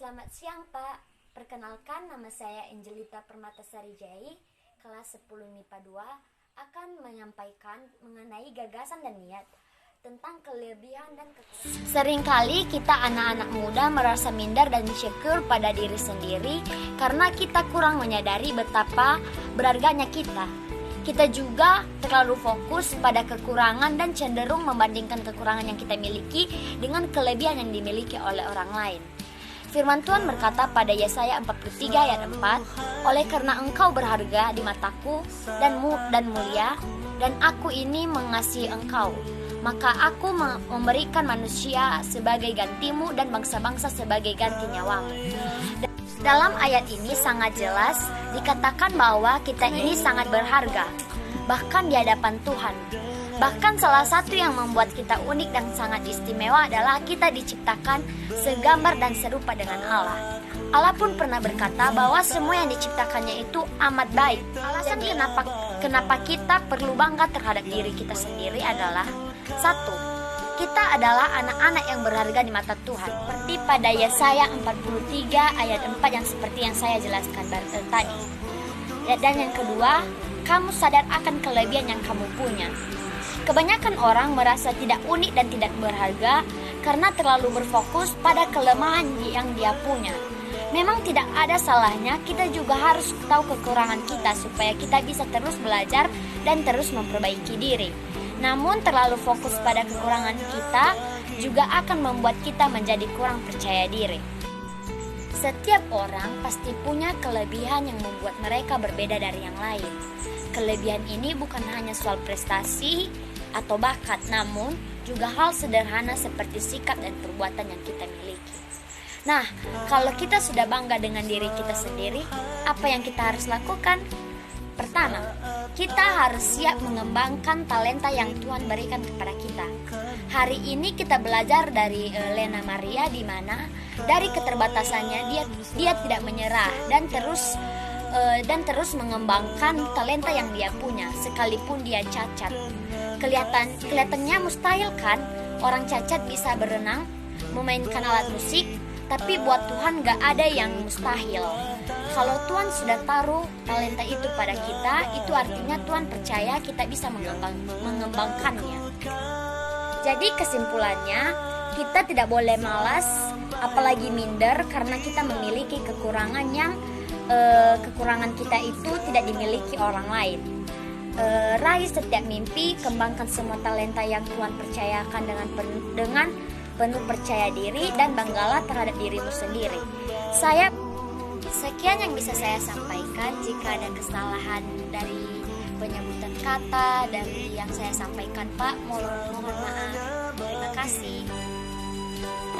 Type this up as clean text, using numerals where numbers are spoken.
Selamat siang Pak, perkenalkan nama saya Angelita Permatasari Jai, kelas 10 MIPA 2, akan menyampaikan mengenai gagasan dan niat tentang kelebihan dan kekurangan. Seringkali kita anak-anak muda merasa minder dan insecure pada diri sendiri karena kita kurang menyadari betapa berharganya kita. Kita juga terlalu fokus pada kekurangan dan cenderung membandingkan kekurangan yang kita miliki dengan kelebihan yang dimiliki oleh orang lain. Firman Tuhan berkata pada Yesaya 43 ayat 4, "Oleh karena engkau berharga di mataku dan mulia, dan aku ini mengasihi engkau, maka aku memberikan manusia sebagai gantimu dan bangsa-bangsa sebagai ganti nyawamu." Dalam ayat ini sangat jelas dikatakan bahwa kita ini sangat berharga, bahkan di hadapan Tuhan. Bahkan salah satu yang membuat kita unik dan sangat istimewa adalah kita diciptakan segambar dan serupa dengan Allah. Allah pun pernah berkata bahwa semua yang diciptakannya itu amat baik. Alasan kenapa kita perlu bangga terhadap diri kita sendiri adalah: satu, kita adalah anak-anak yang berharga di mata Tuhan. Seperti pada Yesaya 43 ayat 4 yang seperti yang saya jelaskan tadi. Dan yang kedua, kamu sadar akan kelebihan yang kamu punya. Kebanyakan orang merasa tidak unik dan tidak berharga karena terlalu berfokus pada kelemahan yang dia punya. Memang tidak ada salahnya kita juga harus tahu kekurangan kita supaya kita bisa terus belajar dan terus memperbaiki diri. Namun terlalu fokus pada kekurangan kita juga akan membuat kita menjadi kurang percaya diri. Setiap orang pasti punya kelebihan yang membuat mereka berbeda dari yang lain. Kelebihan ini bukan hanya soal prestasi atau bakat, namun juga hal sederhana seperti sikap dan perbuatan yang kita miliki. Nah, kalau kita sudah bangga dengan diri kita sendiri, apa yang kita harus lakukan? Pertama, kita harus siap mengembangkan talenta yang Tuhan berikan kepada kita. Hari ini kita belajar dari Lena Maria, di mana dari keterbatasannya dia tidak menyerah dan terus mengembangkan talenta yang dia punya sekalipun dia cacat. Kelihatannya mustahil kan orang cacat bisa berenang, memainkan alat musik, tapi buat Tuhan gak ada yang mustahil. Kalau Tuhan sudah taruh talenta itu pada kita, itu artinya Tuhan percaya kita bisa mengembangkannya. Jadi kesimpulannya, kita tidak boleh malas, apalagi minder karena kita memiliki kekurangan yang kekurangan kita itu tidak dimiliki orang lain. Raih setiap mimpi, kembangkan semua talenta yang Tuhan percayakan dengan penuh percaya diri, dan banggalah terhadap dirimu sendiri. Sekian yang bisa saya sampaikan. Jika ada kesalahan dari penyebutan kata dari yang saya sampaikan, Pak, mohon maaf. Terima kasih.